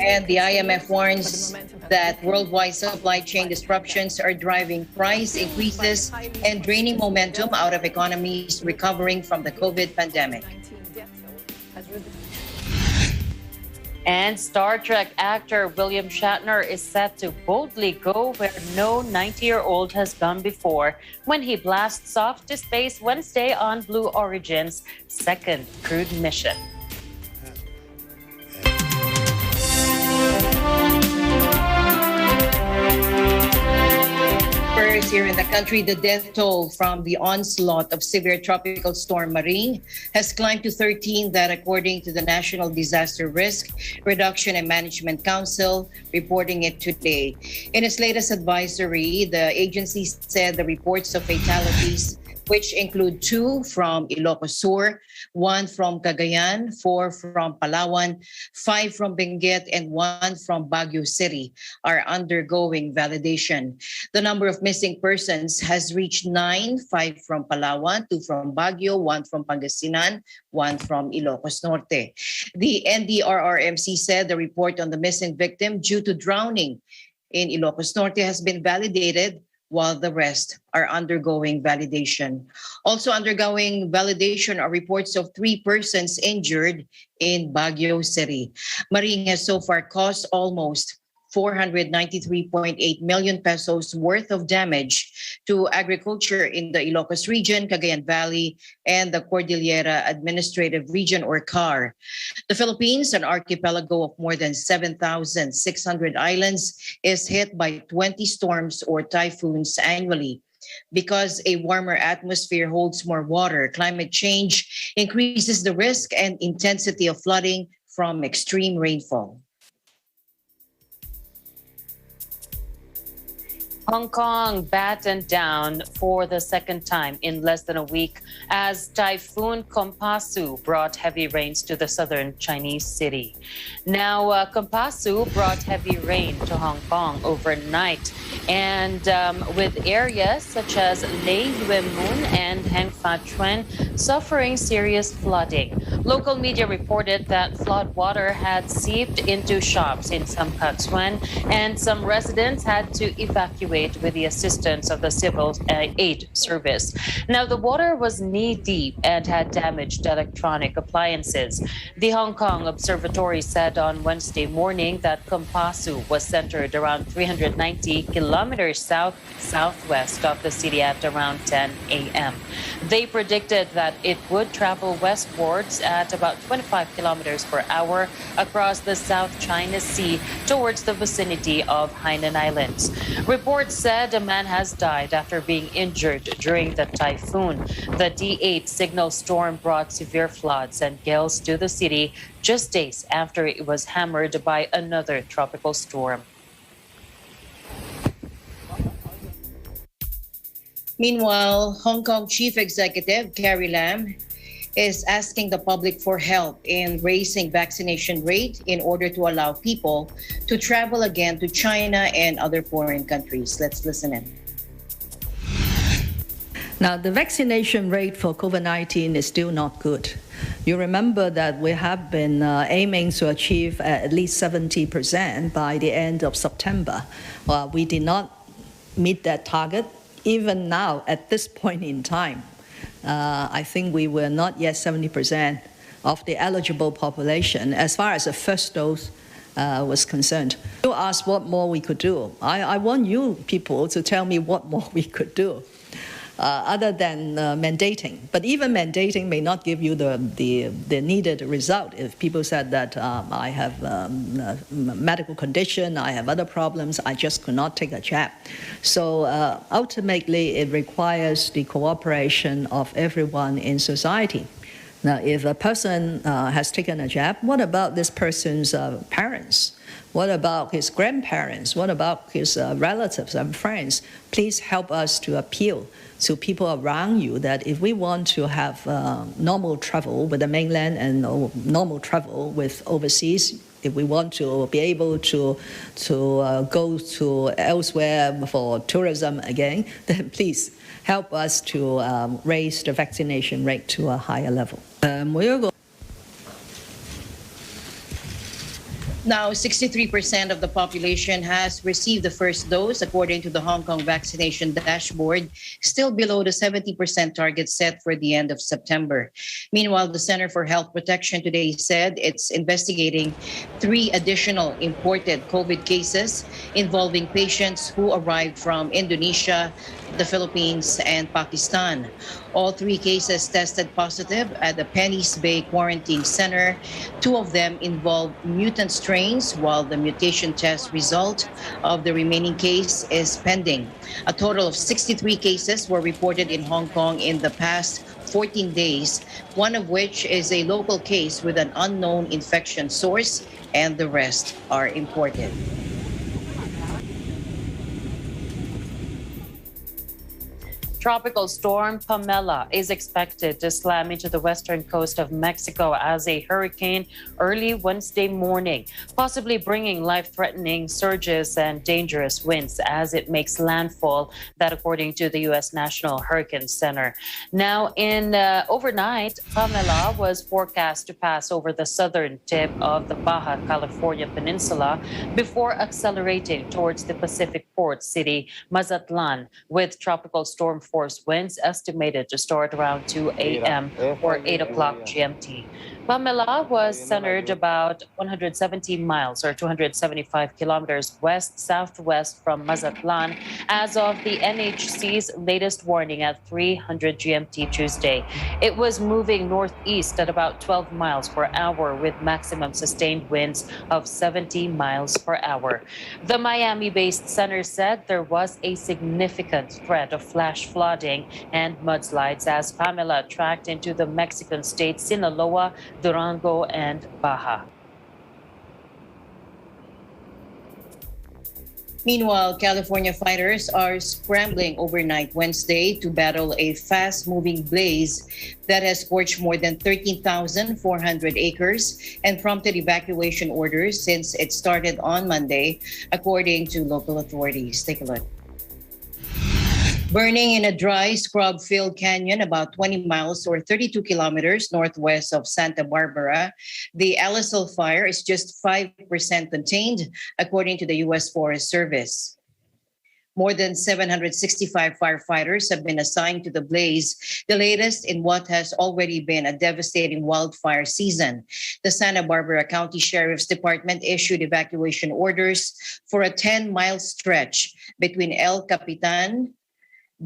And the IMF warns that worldwide supply chain disruptions are driving price increases and draining momentum out of economies recovering from the COVID pandemic. And Star Trek actor William Shatner is set to boldly go where no 90-year-old has gone before when he blasts off to space Wednesday on Blue Origin's second crewed mission. First, here in the country, the death toll from the onslaught of severe tropical storm Maring has climbed to 13, that according to the National Disaster Risk Reduction and Management Council, reporting it today. In its latest advisory, the agency said the reports of fatalities, which include 2 from Ilocos Sur, 1 from Cagayan, 4 from Palawan, 5 from Benguet, and 1 from Baguio City, are undergoing validation. The number of missing persons has reached 9, 5 from Palawan, 2 from Baguio, 1 from Pangasinan, 1 from Ilocos Norte. The NDRRMC said the report on the missing victim due to drowning in Ilocos Norte has been validated, while the rest are undergoing validation. Also undergoing validation are reports of 3 persons injured in Baguio City. Maring has so far caused almost 493.8 million pesos worth of damage to agriculture in the Ilocos region, Cagayan Valley, and the Cordillera Administrative Region, or CAR. The Philippines, an archipelago of more than 7,600 islands, is hit by 20 storms or typhoons annually. Because a warmer atmosphere holds more water, climate change increases the risk and intensity of flooding from extreme rainfall. Hong Kong battened down for the second time in less than a week as Typhoon Kompasu brought heavy rains to the southern Chinese city. Now, Kompasu brought heavy rain to Hong Kong overnight, and with areas such as Lei Yue Mun and Heng Fa Chuen suffering serious flooding. Local media reported that flood water had seeped into shops in Sam Kak Suen, and some residents had to evacuate with the assistance of the Civil Aid Service. Now, the water was knee-deep and had damaged electronic appliances. The Hong Kong Observatory said on Wednesday morning that Kompasu was centered around 390 kilometers southwest of the city at around 10 a.m. They predicted that it would travel westwards at about 25 kilometers per hour across the South China Sea towards the vicinity of Hainan Islands. Reports said a man has died after being injured during the typhoon. The D8 signal storm brought severe floods and gales to the city just days after it was hammered by another tropical storm. Meanwhile, Hong Kong Chief Executive Carrie Lam is asking the public for help in raising vaccination rate in order to allow people to travel again to China and other foreign countries. Let's listen in. Now, the vaccination rate for COVID-19 is still not good. You remember that we have been aiming to achieve at least 70% by the end of September. We did not meet that target. Even now, at this point in time, I think we were not yet 70% of the eligible population as far as the first dose was concerned. You asked what more we could do. I want you people to tell me what more we could do other than mandating. But even mandating may not give you the needed result. If people said that I have a medical condition, I have other problems, I just could not take a jab. So ultimately, it requires the cooperation of everyone in society. Now, if a person has taken a jab, what about this person's parents? What about his grandparents? What about his relatives and friends? Please help us to appeal to people around you that if we want to have normal travel with the mainland and normal travel with overseas, if we want to be able to go to elsewhere for tourism again, then please help us to raise the vaccination rate to a higher level. Now, 63% of the population has received the first dose, according to the Hong Kong vaccination dashboard, still below the 70% target set for the end of September. Meanwhile, the Center for Health Protection today said it's investigating 3 additional imported COVID cases involving patients who arrived from Indonesia, the Philippines, and Pakistan. All 3 cases tested positive at the Penny's Bay Quarantine Center. 2 of them involved mutant strains, while the mutation test result of the remaining case is pending. A total of 63 cases were reported in Hong Kong in the past 14 days, one of which is a local case with an unknown infection source, and the rest are imported. Tropical storm Pamela is expected to slam into the western coast of Mexico as a hurricane early Wednesday morning, possibly bringing life-threatening surges and dangerous winds as it makes landfall, that according to the U.S. National Hurricane Center. Now, in overnight, Pamela was forecast to pass over the southern tip of the Baja California Peninsula before accelerating towards the Pacific port city, Mazatlan, with tropical storm force winds estimated to start around 2 a.m. or 8 o'clock GMT. Pamela was centered about 117 miles or 275 kilometers west-southwest from Mazatlan as of the NHC's latest warning at 300 GMT Tuesday. It was moving northeast at about 12 miles per hour with maximum sustained winds of 70 miles per hour. The Miami-based center said there was a significant threat of flash flooding and mudslides as Pamela tracked into the Mexican states Sinaloa, Durango, and Baja. Meanwhile, California fighters are scrambling overnight Wednesday to battle a fast-moving blaze that has scorched more than 13,400 acres and prompted evacuation orders since it started on Monday, according to local authorities. Take a look. Burning in a dry, scrub-filled canyon about 20 miles or 32 kilometers northwest of Santa Barbara, the Alisal fire is just 5% contained, according to the U.S. Forest Service. More than 765 firefighters have been assigned to the blaze, the latest in what has already been a devastating wildfire season. The Santa Barbara County Sheriff's Department issued evacuation orders for a 10-mile stretch between El Capitan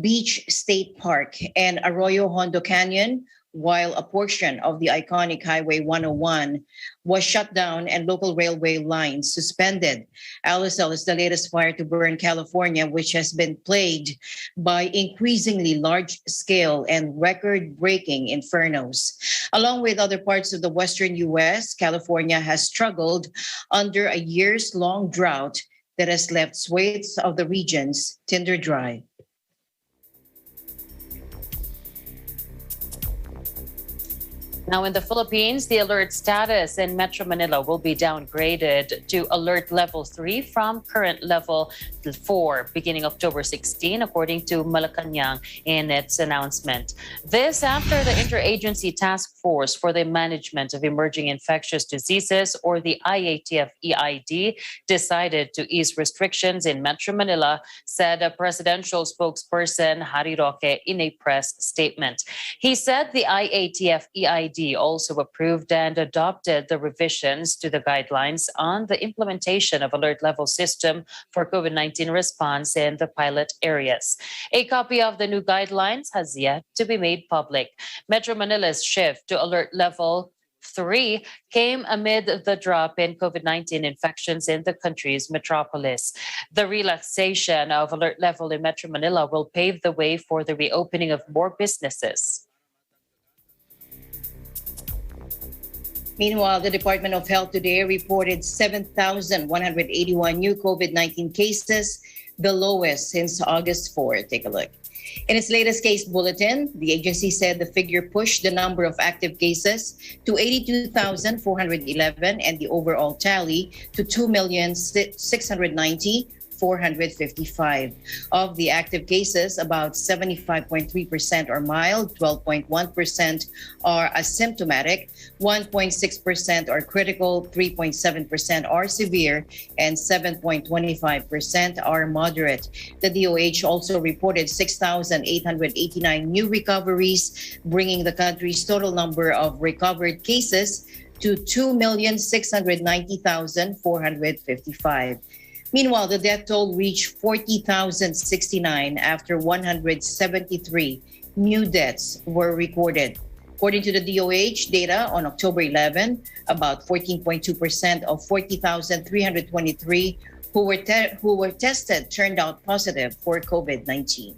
Beach State Park and Arroyo Hondo Canyon, while a portion of the iconic Highway 101 was shut down and local railway lines suspended. Alisal is the latest fire to burn California, which has been plagued by increasingly large-scale and record-breaking infernos. Along with other parts of the western U.S., California has struggled under a years-long drought that has left swathes of the regions tinder dry. Now, in the Philippines, the alert status in Metro Manila will be downgraded to alert level 3 from current level 4 beginning October 16, according to Malacanang in its announcement. This after the Interagency Task Force for the Management of Emerging Infectious Diseases, or the IATF-EID, decided to ease restrictions in Metro Manila, said a presidential spokesperson, Harry Roque, in a press statement. He said the IATF-EID also approved and adopted the revisions to the guidelines on the implementation of alert level system for COVID-19 response in the pilot areas. A copy of the new guidelines has yet to be made public. Metro Manila's shift to alert level 3 came amid the drop in COVID-19 infections in the country's metropolis. The relaxation of alert level in Metro Manila will pave the way for the reopening of more businesses. Meanwhile, the Department of Health today reported 7,181 new COVID-19 cases, the lowest since August 4. Take a look. In its latest case bulletin, the agency said the figure pushed the number of active cases to 82,411 and the overall tally to 2,690,486. 455. Of the active cases, about 75.3% are mild, 12.1% are asymptomatic, 1.6% are critical, 3.7% are severe, and 7.25% are moderate. The DOH also reported 6,889 new recoveries, bringing the country's total number of recovered cases to 2,690,455. Meanwhile, the death toll reached 40,069 after 173 new deaths were recorded. According to the DOH data on October 11, about 14.2% of 40,323 who were tested turned out positive for COVID-19.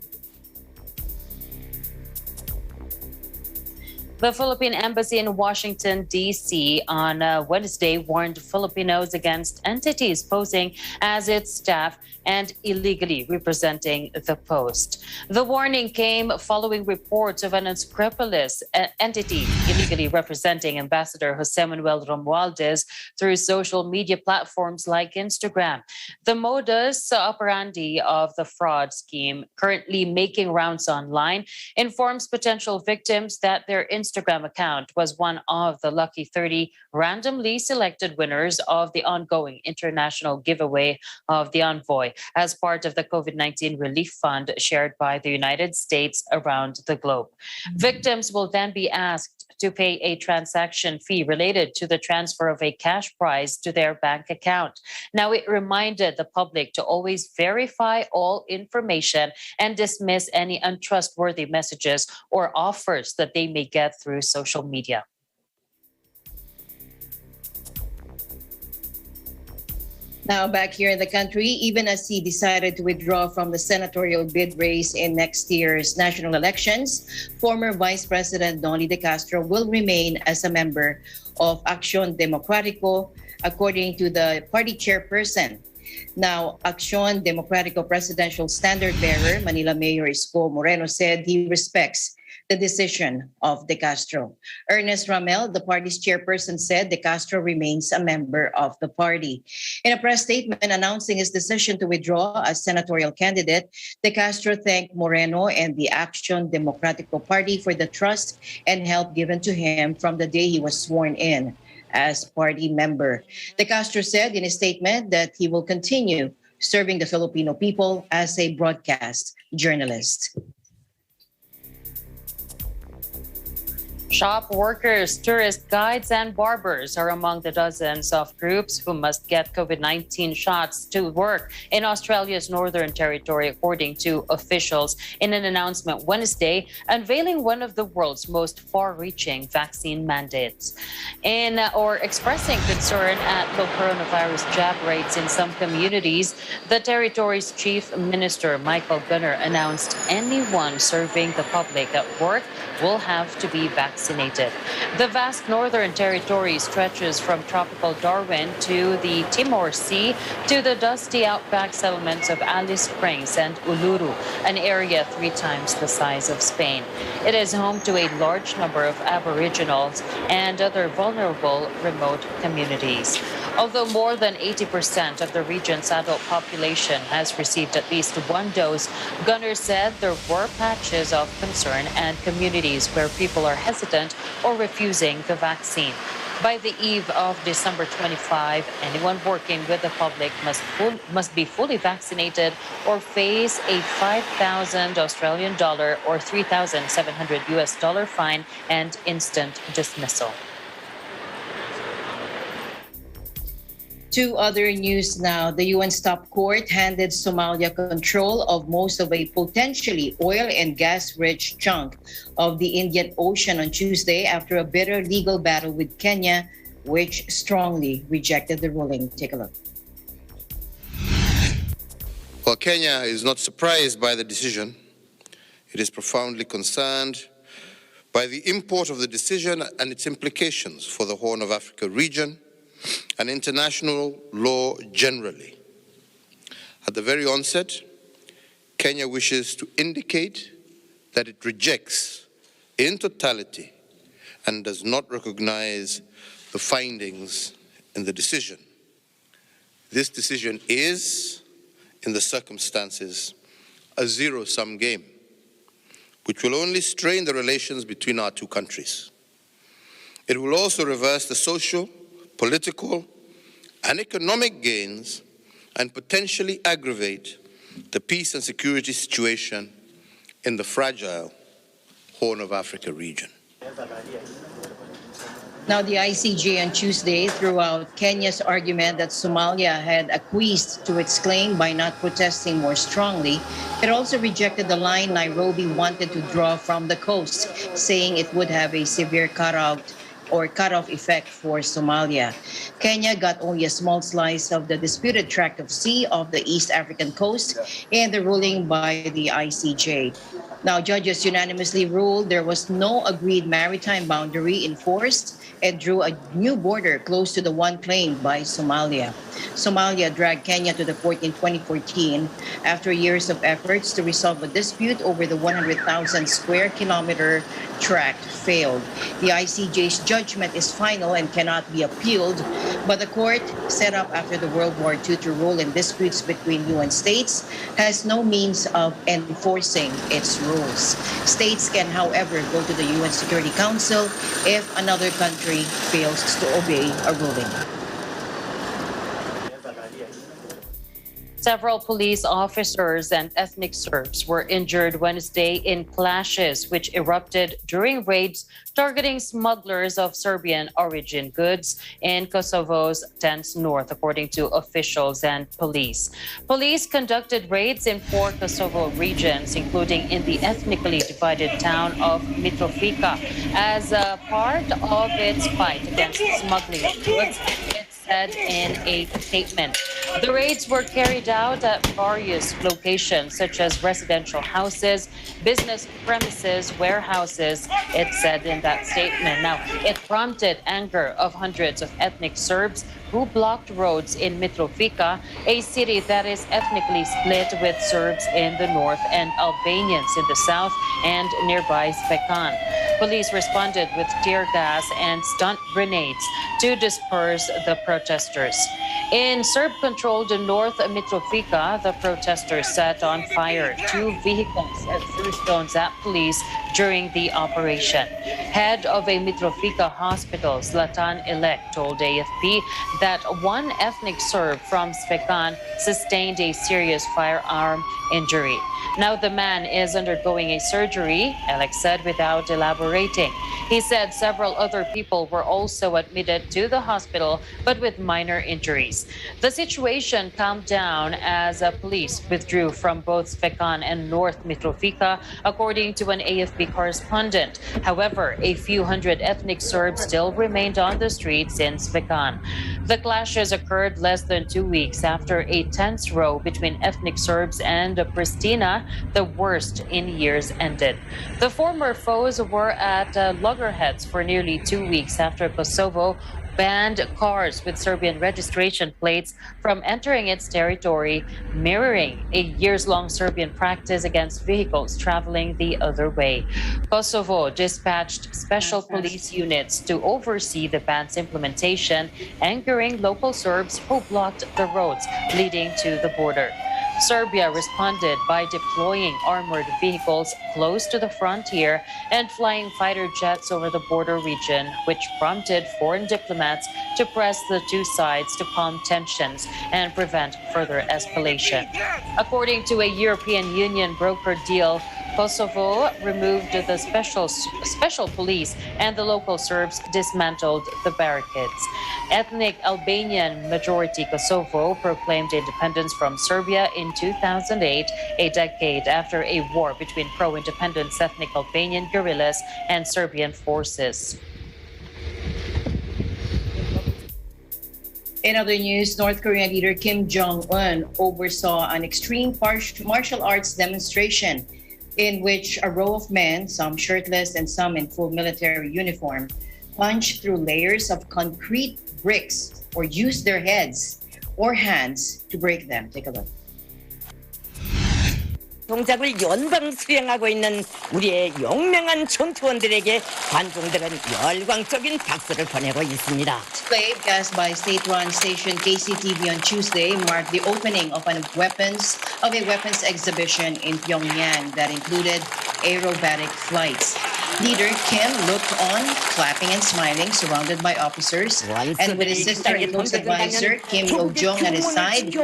The Philippine Embassy in Washington, D.C. on Wednesday warned Filipinos against entities posing as its staff and illegally representing the post. The warning came following reports of an unscrupulous entity illegally representing Ambassador Jose Manuel Romualdez through social media platforms like Instagram. The modus operandi of the fraud scheme, currently making rounds online, informs potential victims that their Instagram account was one of the lucky 30 randomly selected winners of the ongoing international giveaway of the Envoy as part of the COVID-19 relief fund shared by the United States around the globe. Victims will then be asked to pay a transaction fee related to the transfer of a cash prize to their bank account. Now, it reminded the public to always verify all information and dismiss any untrustworthy messages or offers that they may get through social media. Now back here in the country, even as he decided to withdraw from the senatorial bid race in next year's national elections, former Vice President Noli de Castro will remain as a member of Acción Democrático, according to the party chairperson. Now, Acción Democrático presidential standard bearer, Manila Mayor Isko Moreno, said he respects the decision of De Castro. Ernest Ramel, the party's chairperson, said De Castro remains a member of the party. In a press statement announcing his decision to withdraw as senatorial candidate, De Castro thanked Moreno and the Acción Democrático Party for the trust and help given to him from the day he was sworn in as party member. De Castro said in his statement that he will continue serving the Filipino people as a broadcast journalist. Shop workers, tourist guides, and barbers are among the dozens of groups who must get COVID-19 shots to work in Australia's Northern Territory, according to officials in an announcement Wednesday unveiling one of the world's most far-reaching vaccine mandates. Expressing concern at low coronavirus jab rates in some communities, the territory's chief minister, Michael Gunner, announced anyone serving the public at work will have to be vaccinated. The vast Northern Territory stretches from tropical Darwin to the Timor Sea to the dusty outback settlements of Alice Springs and Uluru, an area 3 times the size of Spain. It is home to a large number of Aboriginals and other vulnerable remote communities. Although more than 80% of the region's adult population has received at least 1 dose, Gunner said there were patches of concern and communities where people are hesitant or refusing the vaccine. By the eve of December 25, anyone working with the public must be fully vaccinated or face a 5,000 Australian dollar or 3,700 US dollar fine and instant dismissal. To other news now, the UN's top court handed Somalia control of most of a potentially oil and gas-rich chunk of the Indian Ocean on Tuesday after a bitter legal battle with Kenya, which strongly rejected the ruling. Take a look. While Kenya is not surprised by the decision, it is profoundly concerned by the import of the decision and its implications for the Horn of Africa region and international law generally. At the very onset, Kenya wishes to indicate that it rejects in totality and does not recognize the findings in the decision. This decision is in the circumstances, a zero-sum game, which will only strain the relations between our two countries. It will also reverse the social, political, and economic gains and potentially aggravate the peace and security situation in the fragile Horn of Africa region. Now, the ICJ on Tuesday threw out Kenya's argument that Somalia had acquiesced to its claim by not protesting more strongly. It also rejected the line Nairobi wanted to draw from the coast, saying it would have a severe cutoff effect for Somalia. Kenya got only a small slice of the disputed tract of sea off the East African coast in the ruling by the ICJ. Now, judges unanimously ruled there was no agreed maritime boundary enforced and drew a new border close to the one claimed by Somalia. Somalia dragged Kenya to the court in 2014 after years of efforts to resolve a dispute over the 100,000 square kilometer tract failed. The ICJ's judgment is final and cannot be appealed, but the court, set up after the World War II to rule in disputes between UN states, has no means of enforcing its rules. States can, however, go to the UN Security Council if another country fails to obey a ruling. Several police officers and ethnic Serbs were injured Wednesday in clashes which erupted during raids targeting smugglers of Serbian origin goods in Kosovo's Tense North, according to officials and police. Police conducted raids in 4 Kosovo regions, including in the ethnically divided town of Mitrovica, as a part of its fight against smuggling of goods. Said in a statement. The raids were carried out at various locations, such as residential houses, business premises, warehouses, it said in that statement. Now, it prompted anger of hundreds of ethnic Serbs who blocked roads in Mitrovica, a city that is ethnically split with Serbs in the north and Albanians in the south and nearby Spekan. Police responded with tear gas and stun grenades to disperse the protesters. In Serb-controlled North Mitrovica, the protesters set on fire 2 vehicles and threw stones at police during the operation. Head of a Mitrovica hospital, Zlatan Ilek, told AFP that one ethnic Serb from Spekan sustained a serious firearm injury. Now the man is undergoing a surgery, Alex said without elaborating. He said several other people were also admitted to the hospital, but with minor injuries. The situation calmed down as police withdrew from both Spekan and North Mitrovica, according to an AFP correspondent. However, a few hundred ethnic Serbs still remained on the streets in Spekan. The clashes occurred less than 2 weeks after a tense row between ethnic Serbs and Pristina, the worst in years, ended. The former foes were at loggerheads for nearly 2 weeks after Kosovo banned cars with Serbian registration plates from entering its territory, mirroring a years-long Serbian practice against vehicles traveling the other way. Kosovo dispatched special police units to oversee the ban's implementation, angering local Serbs who blocked the roads leading to the border. Serbia responded by deploying armored vehicles close to the frontier and flying fighter jets over the border region, which prompted foreign diplomats to press the two sides to calm tensions and prevent further escalation. According to a European Union brokered deal, Kosovo removed the special police and the local Serbs dismantled the barricades. Ethnic Albanian majority Kosovo proclaimed independence from Serbia in 2008, a decade after a war between pro-independence ethnic Albanian guerrillas and Serbian forces. In other news, North Korean leader Kim Jong-un oversaw an extreme martial arts demonstration in which a row of men, some shirtless and some in full military uniform, punched through layers of concrete bricks or used their heads or hands to break them. Take a look. 동작을 연방 수행하고 있는 우리의 용맹한 전투원들에게 관중들은 열광적인 박수를 보내고 있습니다. Display cast by state-run station KCTV on Tuesday marked the opening of a weapons exhibition in Pyongyang that included aerobatic flights. Leader Kim looked on, clapping and smiling, surrounded by officers, and with his sister and close advisor Kim Yo-jong at his side.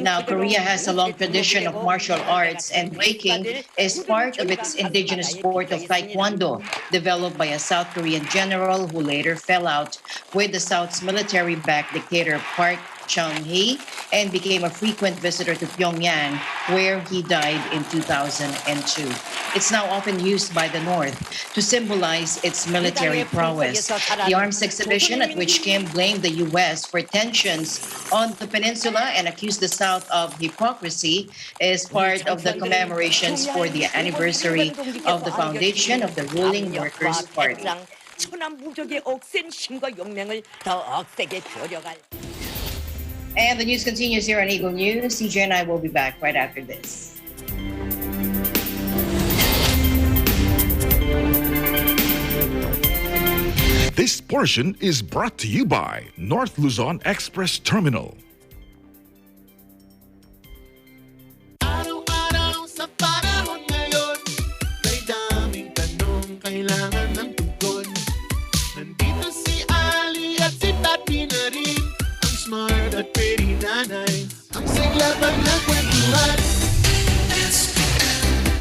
Now, Korea has a long tradition of martial arts, and breaking is part of its indigenous sport of Taekwondo, developed by a South Korean general who later fell out with the South's military-backed dictator Park Chung-hee and became a frequent visitor to Pyongyang, where he died in 2002. It's now often used by the North to symbolize its military prowess. The arms exhibition, at which Kim blamed the U.S. for tensions on the peninsula and accused the South of hypocrisy, is part of the commemorations for the anniversary of the foundation of the ruling Workers' Party. 천안무적의 억센 힘과 용맹을 더 억세게 벼려갈. And the news continues here on Eagle News. CJ and I will be back right after this. This portion is brought to you by North Luzon Express Terminal. Araw-araw sa panahon ngayon, may daming tanong kailangan ng tugon. Nandito si Ali at si Papi na rin, ang smart at pretty nanay, ang siglaban ng kwentuhan.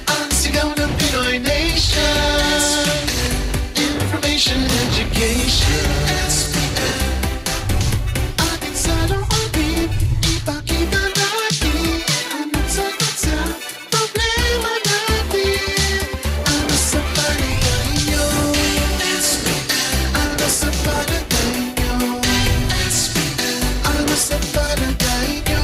Ang sigaw ng Pinoy Nation, information, education. Ating salamin, ipakita natin ang sagot sa problema natin. Ano sa palagay nyo? Ano sa palagay nyo? Ano sa palagay nyo?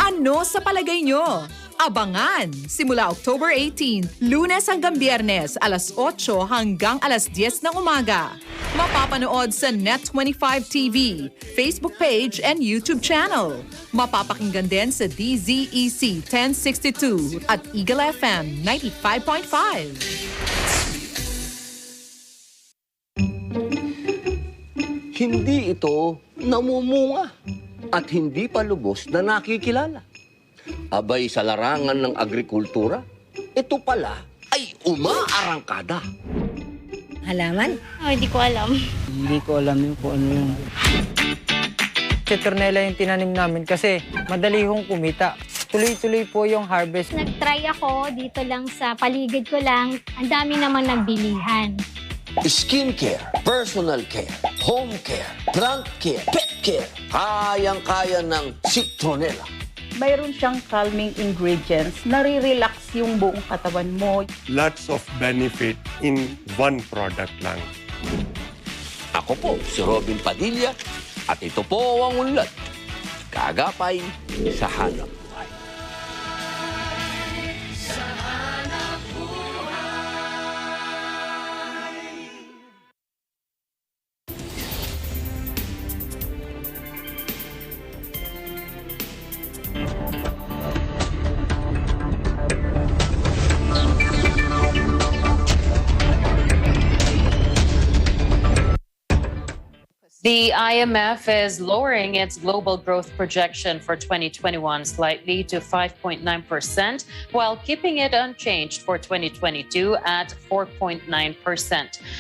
Ano sa palagay nyo? Abangan! Simula October 18, Lunes hanggang Biyernes, alas 8 hanggang alas 10 ng umaga. Mapapanood sa Net25 TV, Facebook page, and YouTube channel. Mapapakinggan din sa DZEC 1062 at Eagle FM 95.5. Hindi ito namumunga at hindi pa lubos na nakikilala. Abay sa larangan ng agrikultura, ito pala ay umaarangkada. Halaman? Hindi ko alam. Hindi ko alam yun kung ano yun. Citronella yung tinanim namin kasi madali hong kumita. Tuloy-tuloy po yung harvest. Nag-try ako dito lang sa paligid ko lang. Ang dami namang nagbilihan. Skincare, personal care, home care, plant care, pet care. Kayang-kaya ng Citronella. Mayroon siyang calming ingredients, nare-relax yung buong katawan mo. Lots of benefit in one product lang. Ako po si Robin Padilla at ito po ang unlad. Kagapay sa hanap buhay. The IMF is lowering its global growth projection for 2021 slightly to 5.9%, while keeping it unchanged for 2022 at 4.9%.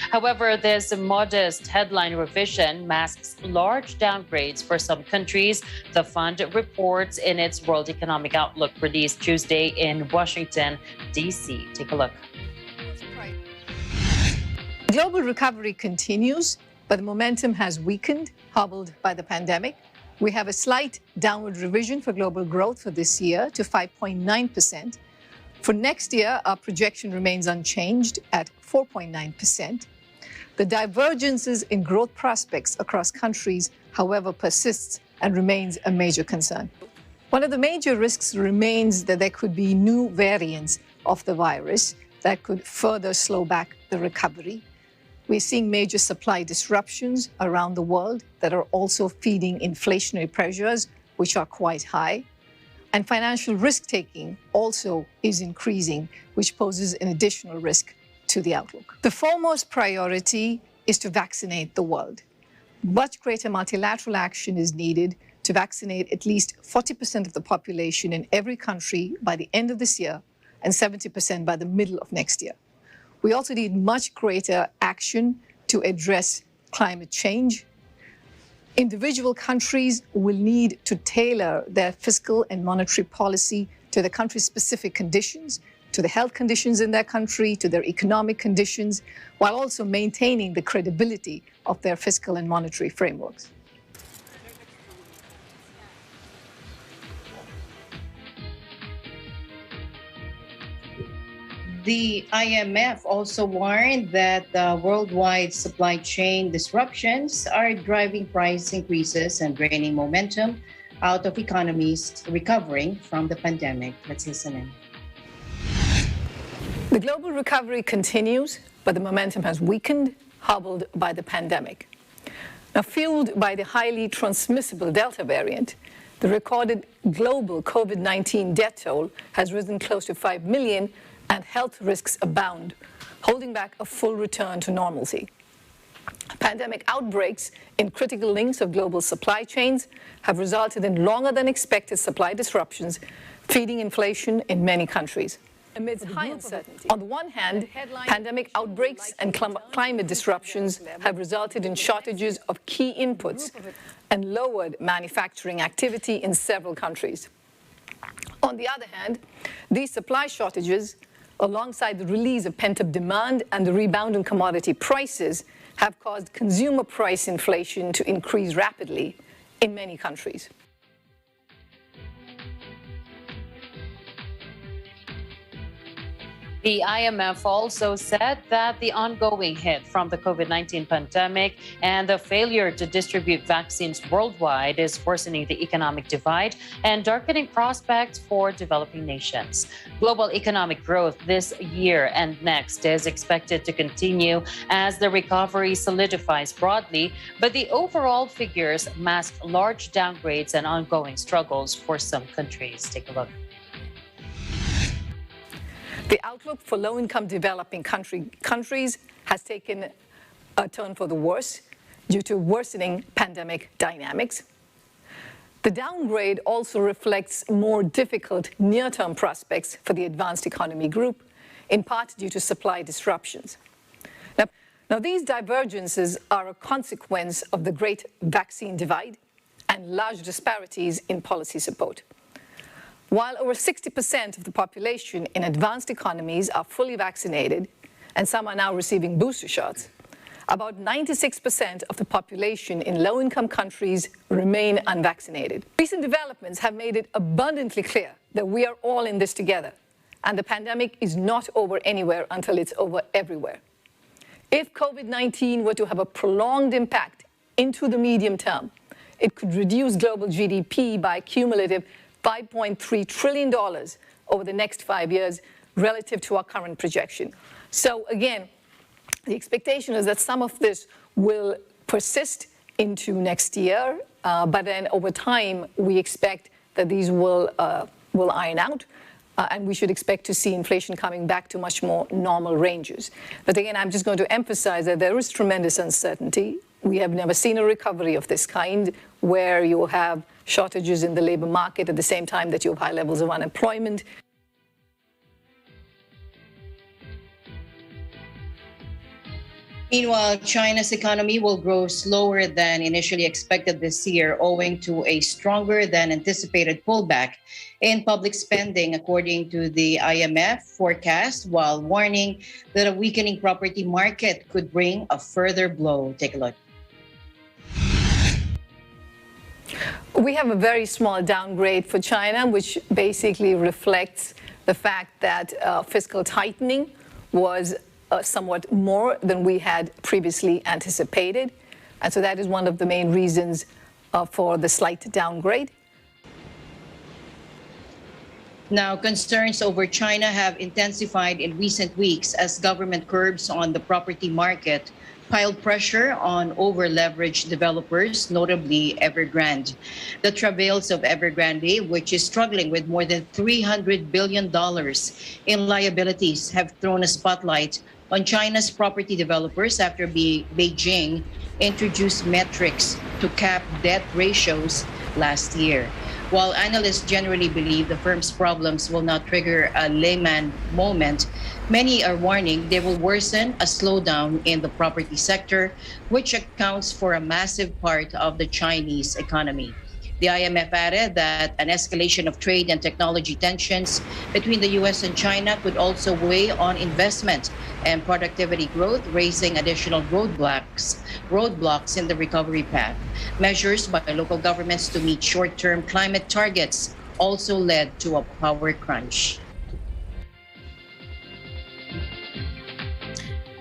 However, this modest headline revision masks large downgrades for some countries, the fund reports in its World Economic Outlook released Tuesday in Washington, D.C. Take a look. Global recovery continues, but the momentum has weakened, hobbled by the pandemic. We have a slight downward revision for global growth for this year to 5.9%. For next year, our projection remains unchanged at 4.9%. The divergences in growth prospects across countries, however, persists and remains a major concern. One of the major risks remains that there could be new variants of the virus that could further slow back the recovery. We're seeing major supply disruptions around the world that are also feeding inflationary pressures, which are quite high. And financial risk-taking also is increasing, which poses an additional risk to the outlook. The foremost priority is to vaccinate the world. Much greater multilateral action is needed to vaccinate at least 40% of the population in every country by the end of this year and 70% by the middle of next year. We also need much greater action to address climate change. Individual countries will need to tailor their fiscal and monetary policy to the country's specific conditions, to the health conditions in their country, to their economic conditions, while also maintaining the credibility of their fiscal and monetary frameworks. The IMF also warned that worldwide supply chain disruptions are driving price increases and draining momentum out of economies recovering from the pandemic. Let's listen in. The global recovery continues, but the momentum has weakened, hobbled by the pandemic. Now, fueled by the highly transmissible Delta variant, the recorded global COVID-19 death toll has risen close to 5 million, and health risks abound, holding back a full return to normalcy. Pandemic outbreaks in critical links of global supply chains have resulted in longer than expected supply disruptions, feeding inflation in many countries. Amidst high uncertainty, on the one hand, pandemic outbreaks and climate disruptions have resulted in shortages of key inputs and lowered manufacturing activity in several countries. On the other hand, these supply shortages, alongside the release of pent-up demand and the rebound in commodity prices, have caused consumer price inflation to increase rapidly in many countries. The IMF also said that the ongoing hit from the COVID-19 pandemic and the failure to distribute vaccines worldwide is worsening the economic divide and darkening prospects for developing nations. Global economic growth this year and next is expected to continue as the recovery solidifies broadly, but the overall figures mask large downgrades and ongoing struggles for some countries. Take a look. The outlook for low-income developing countries has taken a turn for the worse due to worsening pandemic dynamics. The downgrade also reflects more difficult near-term prospects for the advanced economy group, in part due to supply disruptions. Now, these divergences are a consequence of the great vaccine divide and large disparities in policy support. While over 60% of the population in advanced economies are fully vaccinated, and some are now receiving booster shots, about 96% of the population in low-income countries remain unvaccinated. Recent developments have made it abundantly clear that we are all in this together, and the pandemic is not over anywhere until it's over everywhere. If COVID-19 were to have a prolonged impact into the medium term, it could reduce global GDP by a cumulative $5.3 trillion over the next 5 years relative to our current projection. So again, the expectation is that some of this will persist into next year, but then over time we expect that these will iron out, and we should expect to see inflation coming back to much more normal ranges. But again, I'm just going to emphasize that there is tremendous uncertainty. We have never seen a recovery of this kind where you have shortages in the labor market at the same time that you have high levels of unemployment. Meanwhile, China's economy will grow slower than initially expected this year, owing to a stronger than anticipated pullback in public spending, according to the IMF forecast, while warning that a weakening property market could bring a further blow. Take a look. We have a very small downgrade for China, which basically reflects the fact that fiscal tightening was somewhat more than we had previously anticipated. And so that is one of the main reasons for the slight downgrade. Now, concerns over China have intensified in recent weeks as government curbs on the property market piled pressure on over-leveraged developers, notably Evergrande. The travails of Evergrande, which is struggling with more than $300 billion in liabilities, have thrown a spotlight on China's property developers after Beijing introduced metrics to cap debt ratios last year. While analysts generally believe the firm's problems will not trigger a Lehman moment, many are warning they will worsen a slowdown in the property sector, which accounts for a massive part of the Chinese economy. The IMF added that an escalation of trade and technology tensions between the U.S. and China could also weigh on investment and productivity growth, raising additional roadblocks in the recovery path. Measures by local governments to meet short-term climate targets also led to a power crunch.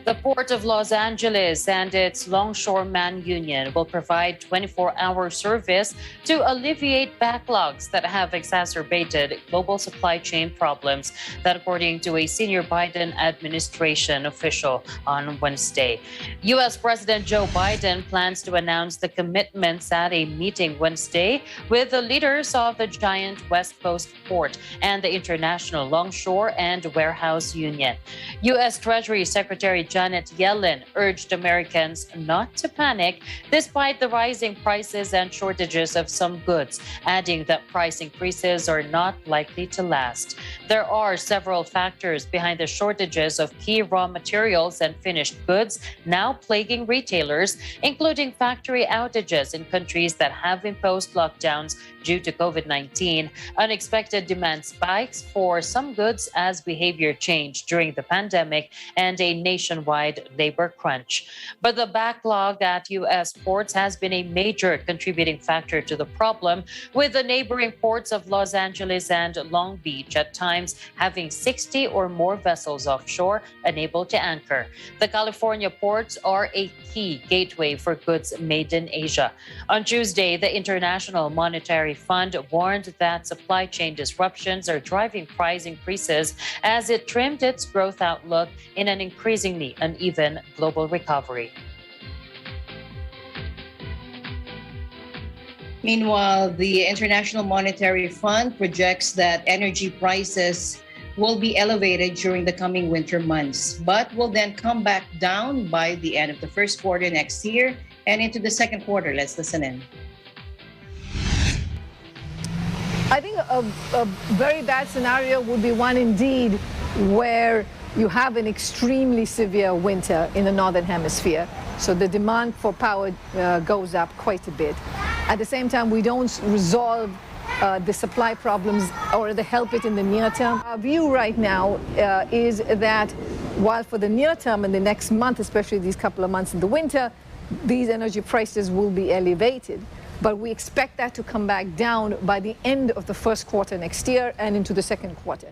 The Port of Los Angeles and its Longshoreman Union will provide 24-hour service to alleviate backlogs that have exacerbated global supply chain problems, that according to a senior Biden administration official on Wednesday. U.S. President Joe Biden plans to announce the commitments at a meeting Wednesday with the leaders of the giant West Coast port and the International Longshore and Warehouse Union. U.S. Treasury Secretary Janet Yellen urged Americans not to panic despite the rising prices and shortages of some goods, adding that price increases are not likely to last. There are several factors behind the shortages of key raw materials and finished goods now plaguing retailers, including factory outages in countries that have imposed lockdowns due to COVID-19, unexpected demand spikes for some goods as behavior changed during the pandemic, and a nationwide labor crunch. But the backlog at U.S. ports has been a major contributing factor to the problem, with the neighboring ports of Los Angeles and Long Beach at times having 60 or more vessels offshore unable to anchor. The California ports are a key gateway for goods made in Asia. On Tuesday, the International Monetary Fund warned that supply chain disruptions are driving price increases as it trimmed its growth outlook in an increasingly uneven global recovery. Meanwhile, the International Monetary Fund projects that energy prices will be elevated during the coming winter months, but will then come back down by the end of the first quarter next year and into the second quarter. Let's listen in. I think a very bad scenario would be one indeed where you have an extremely severe winter in the Northern Hemisphere. So the demand for power goes up quite a bit. At the same time, we don't resolve the supply problems or help it in the near term. Our view right now is that while for the near term and the next month, especially these couple of months in the winter, these energy prices will be elevated. But we expect that to come back down by the end of the first quarter next year and into the second quarter.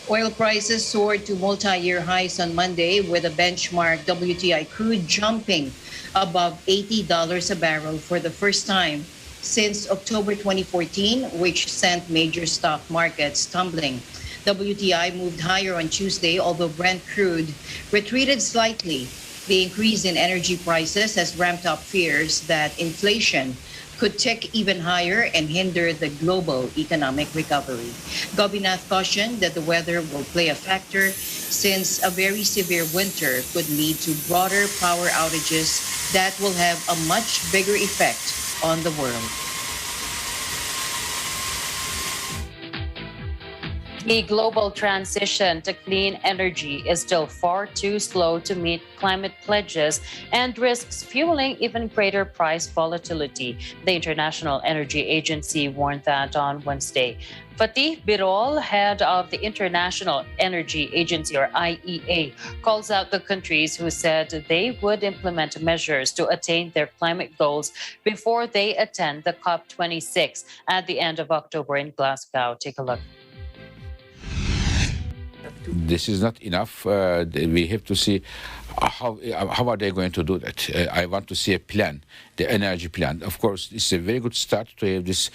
Oil prices soared to multi-year highs on Monday, with a benchmark WTI crude jumping above $80 a barrel for the first time since October 2014, which sent major stock markets tumbling. WTI moved higher on Tuesday, although Brent crude retreated slightly. The increase in energy prices has ramped up fears that inflation could tick even higher and hinder the global economic recovery. Gobinath cautioned that the weather will play a factor, since a very severe winter could lead to broader power outages that will have a much bigger effect on the world. The global transition to clean energy is still far too slow to meet climate pledges and risks fueling even greater price volatility. The International Energy Agency warned that on Wednesday. Fatih Birol, head of the International Energy Agency, or IEA, calls out the countries who said they would implement measures to attain their climate goals before they attend the COP26 at the end of October in Glasgow. Take a look. This is not enough. We have to see How are they going to do that? I want to see a plan, the energy plan. Of course, it's a very good start to have this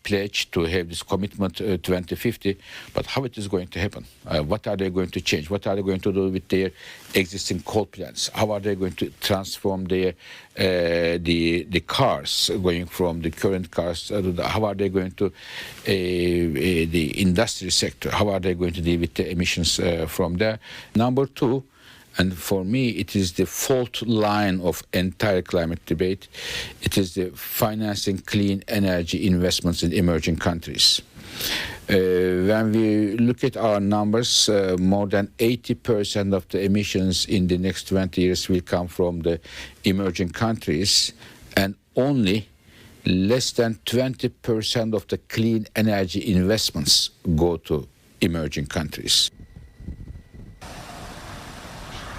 pledge, to have this commitment 2050, but how it is going to happen? What are they going to change? What are they going to do with their existing coal plants? How are they going to transform their the cars, going from the current cars? How are they going to the industry sector? How are they going to deal with the emissions from there? Number two, and for me, it is the fault line of entire climate debate. It is the financing clean energy investments in emerging countries. When we look at our numbers, more than 80% of the emissions in the next 20 years will come from the emerging countries, and only less than 20% of the clean energy investments go to emerging countries.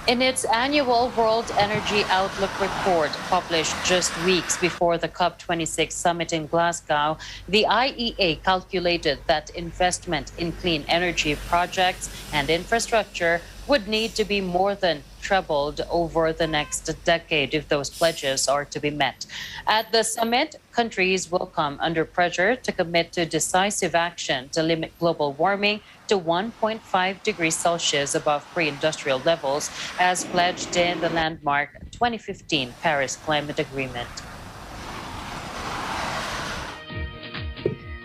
In its annual World Energy Outlook report, published just weeks before the COP26 summit in Glasgow, the IEA calculated that investment in clean energy projects and infrastructure would need to be more than trebled over the next decade if those pledges are to be met. At the summit, countries will come under pressure to commit to decisive action to limit global warming to 1.5 degrees Celsius above pre-industrial levels, as pledged in the landmark 2015 Paris Climate Agreement.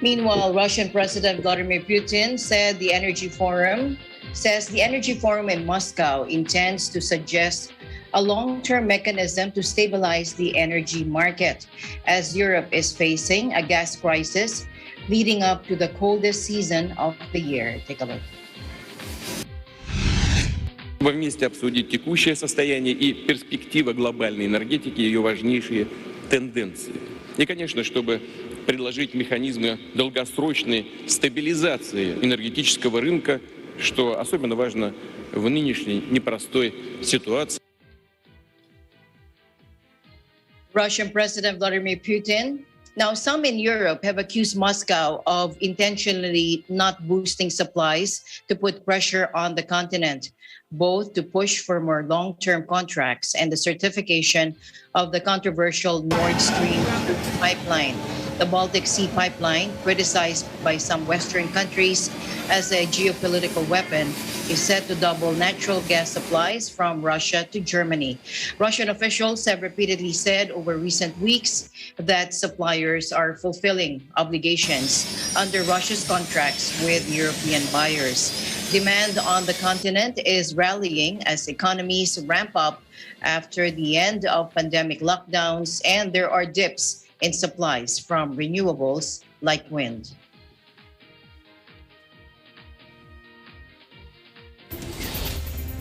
Meanwhile, Russian President Vladimir Putin says the Energy Forum in Moscow intends to suggest a long-term mechanism to stabilize the energy market as Europe is facing a gas crisis leading up to the coldest season of the year. Take a look. Вместе обсудить текущее состояние и перспективы глобальной энергетики, ее важнейшие тенденции. И, конечно, чтобы предложить механизмы долгосрочной стабилизации энергетического рынка, что особенно важно в нынешней непростой ситуации. Russian President Vladimir Putin. Now, some in Europe have accused Moscow of intentionally not boosting supplies to put pressure on the continent, both to push for more long-term contracts and the certification of the controversial Nord Stream pipeline. The Baltic Sea pipeline, criticized by some Western countries as a geopolitical weapon, is set to double natural gas supplies from Russia to Germany. Russian officials have repeatedly said over recent weeks that suppliers are fulfilling obligations under Russia's contracts with European buyers. Demand on the continent is rallying as economies ramp up after the end of pandemic lockdowns, and there are dips in supplies from renewables like wind.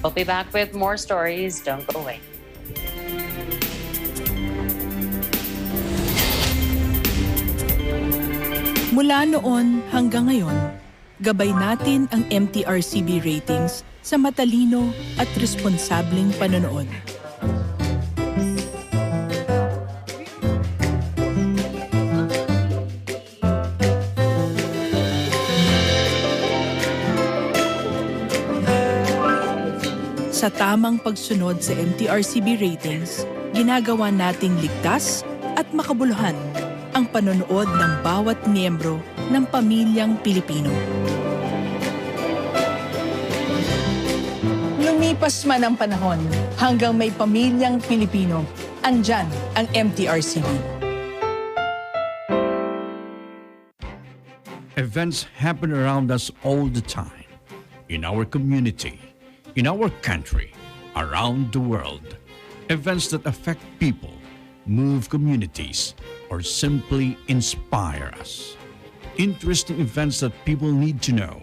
We'll be back with more stories. Don't go away. Mula noon hanggang ngayon, gabay natin ang MTRCB ratings sa matalino at responsableng panonood. Sa tamang pagsunod sa MTRCB ratings, ginagawa nating ligtas at makabuluhan ang panonood ng bawat miyembro ng pamilyang Pilipino. Lumipas man ang panahon, hanggang may pamilyang Pilipino, andyan ang MTRCB. Events happen around us all the time, in our community, in our country, around the world. Events that affect people, move communities, or simply inspire us. Interesting events that people need to know.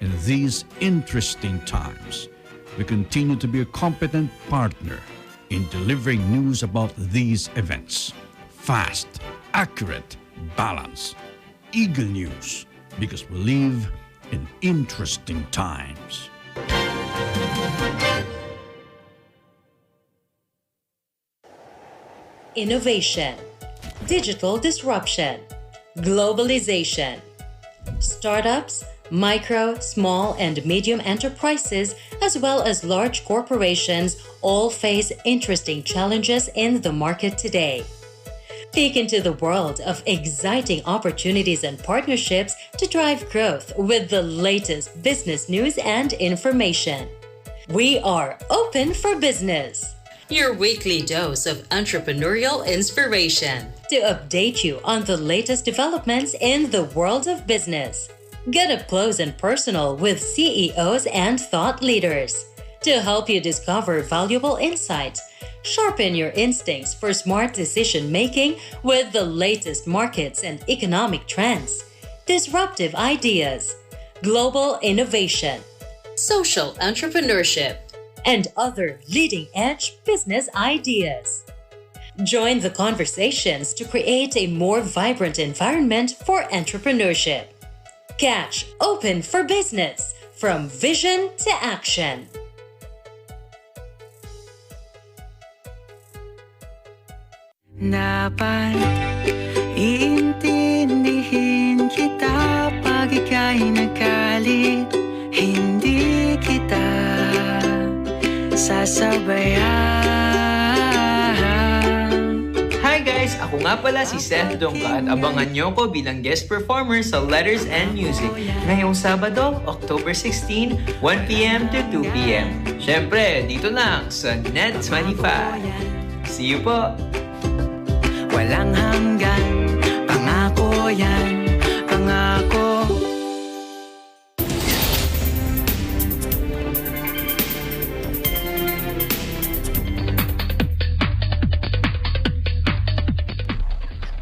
In these interesting times, we continue to be a competent partner in delivering news about these events. Fast, accurate, balanced, eagle news, because we live in interesting times. Innovation, digital disruption, globalization. Startups Micro, small, and medium enterprises, as well as large corporations, all face interesting challenges in the market today. Peek into the world of exciting opportunities and partnerships to drive growth with the latest business news and information. We are open for business. Your weekly dose of entrepreneurial inspiration to update you on the latest developments in the world of business. Get up close and personal with CEOs and thought leaders to help you discover valuable insights. Sharpen your instincts for smart decision making with the latest markets and economic trends, disruptive ideas, global innovation, social entrepreneurship, and other leading edge business ideas. Join the conversations to create a more vibrant environment for entrepreneurship. Catch Open for Business from vision to action. Dapat iintindihin kita pag ika'y nagkalit. Hindi kita sasabayan. Hi guys! Ako nga pala si Seth Dongka at abangan niyo ko bilang guest performer sa Letters and Music ngayong Sabado, October 16, 1 p.m. to 2 p.m. Siyempre, dito lang sa Net25. See you po! Walang hanggan, pangako yan, pangako.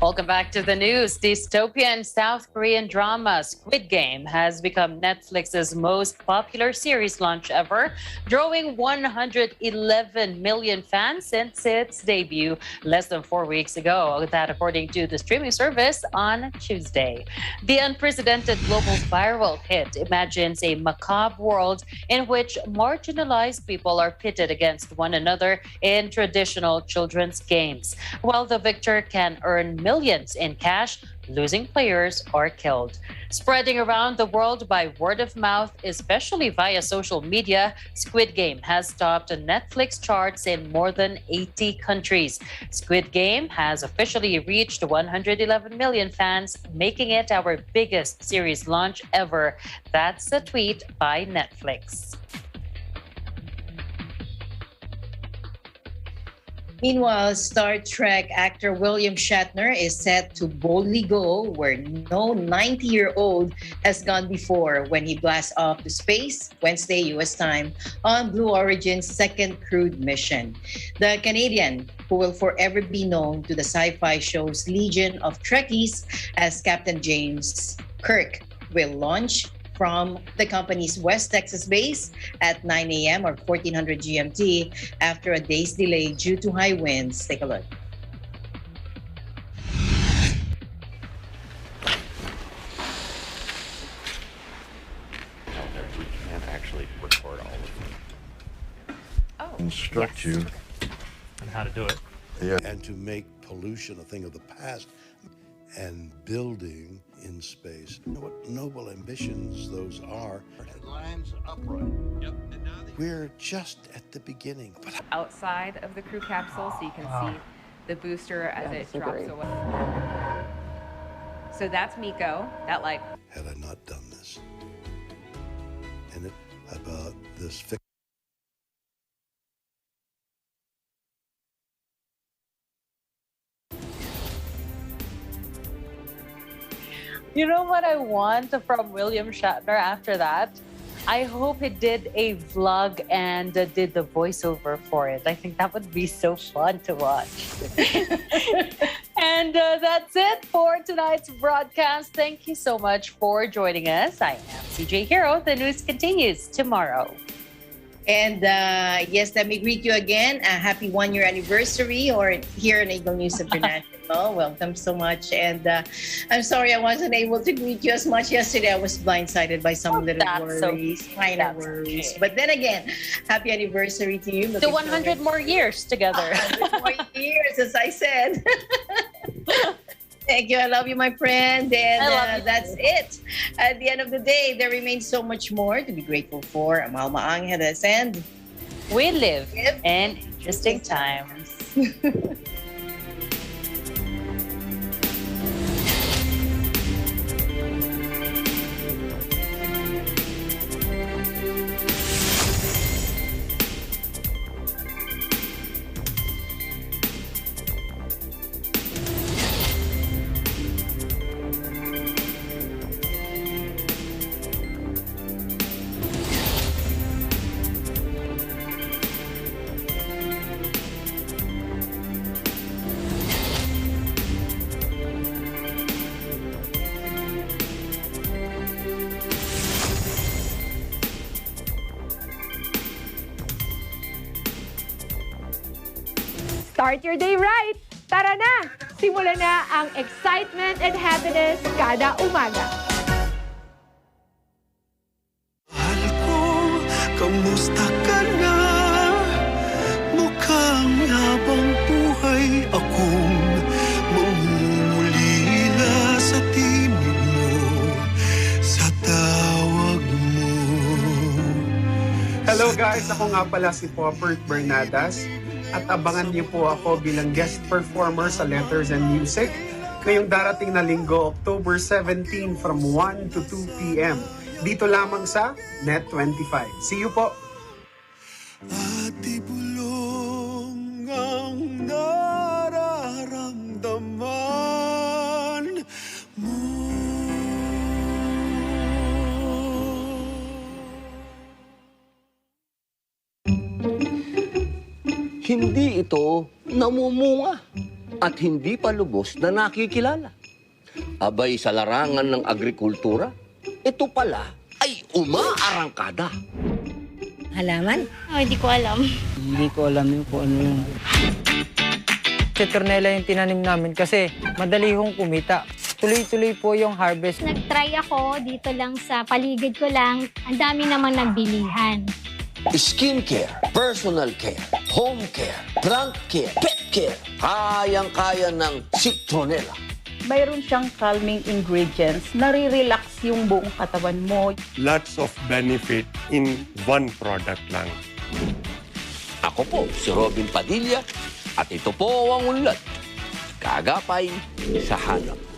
Welcome back to the news. Dystopian South Korean drama Squid Game has become Netflix's most popular series launch ever, drawing 111 million fans since its debut less than 4 weeks ago. That according to the streaming service on Tuesday. The unprecedented global viral hit imagines a macabre world in which marginalized people are pitted against one another in traditional children's games, while the victor can earn millions in cash, losing players are killed. Spreading around the world by word of mouth, especially via social media, Squid Game has topped Netflix charts in more than 80 countries. Squid Game has officially reached 111 million fans, making it our biggest series launch ever. That's a tweet by Netflix. Meanwhile, Star Trek actor William Shatner is set to boldly go where no 90-year-old has gone before when he blasts off to space Wednesday U.S. time on Blue Origin's second crewed mission. The Canadian, who will forever be known to the sci-fi show's legion of Trekkies as Captain James Kirk, will launch from the company's West Texas base at 9 a.m. or 1400 GMT after a day's delay due to high winds. Take a look. We can't actually record all of them. Oh, instruct you on how to do it. Yeah. And to make pollution a thing of the past and building in space. You know what noble ambitions those are. Lines upright. Yep. And now We're just at the beginning. Outside of the crew capsule, so you can see the booster as it drops away. So that's Miko, that light. Had I not done this, and it about this. You know what I want from William Shatner after that? I hope he did a vlog and did the voiceover for it. I think that would be so fun to watch. And that's it for tonight's broadcast. Thank you so much for joining us. I am CJ Hero. The news continues tomorrow. And yes, let me greet you again. A happy 1-year anniversary or here in Eagle News International. Welcome so much. And I'm sorry I wasn't able to greet you as much yesterday. I was blindsided by some little worries, minor worries. Okay. But then again, happy anniversary to you. The 100 more years together. 100 more years, as I said. Thank you. I love you, my friend. And I love you that's too. it. At the end of the day, there remains so much more to be grateful for. I'm Alma Angeles, and We live in interesting times. Start your day right! Tara na! Simula na ang excitement and happiness kada umaga. Kamusta ka na? Mukhang habang buhay akong mangungulila sa tinig mo, sa tawag mo. Hello guys, ako nga pala si Popert Bernadas at abangan niyo po ako bilang guest performer sa Letters and Music ngayong darating na linggo, October 17 from 1 to 2 p.m. Dito lamang sa Net25. See you po! Bulong ang nararamdaman mo. Hindi ito namumunga at hindi pa lubos na nakikilala. Abay sa larangan ng agrikultura, ito pala ay umaarangkada. Halaman? Oh, hindi ko alam. Hindi ko alam yung kung ano yun. Citronella yung tinanim namin kasi madali hong kumita. Tuloy-tuloy po yung harvest. Nag-try ako dito lang sa paligid ko lang. Ang dami namang nagbilihan. Skincare, personal care, home care, plant care, pet care. Kayang-kaya ng Citronella. Mayroon siyang calming ingredients. Nare-relax yung buong katawan mo. Lots of benefit in one product lang. Ako po si Robin Padilla at ito po ang unlad. Kagapay sa hanap.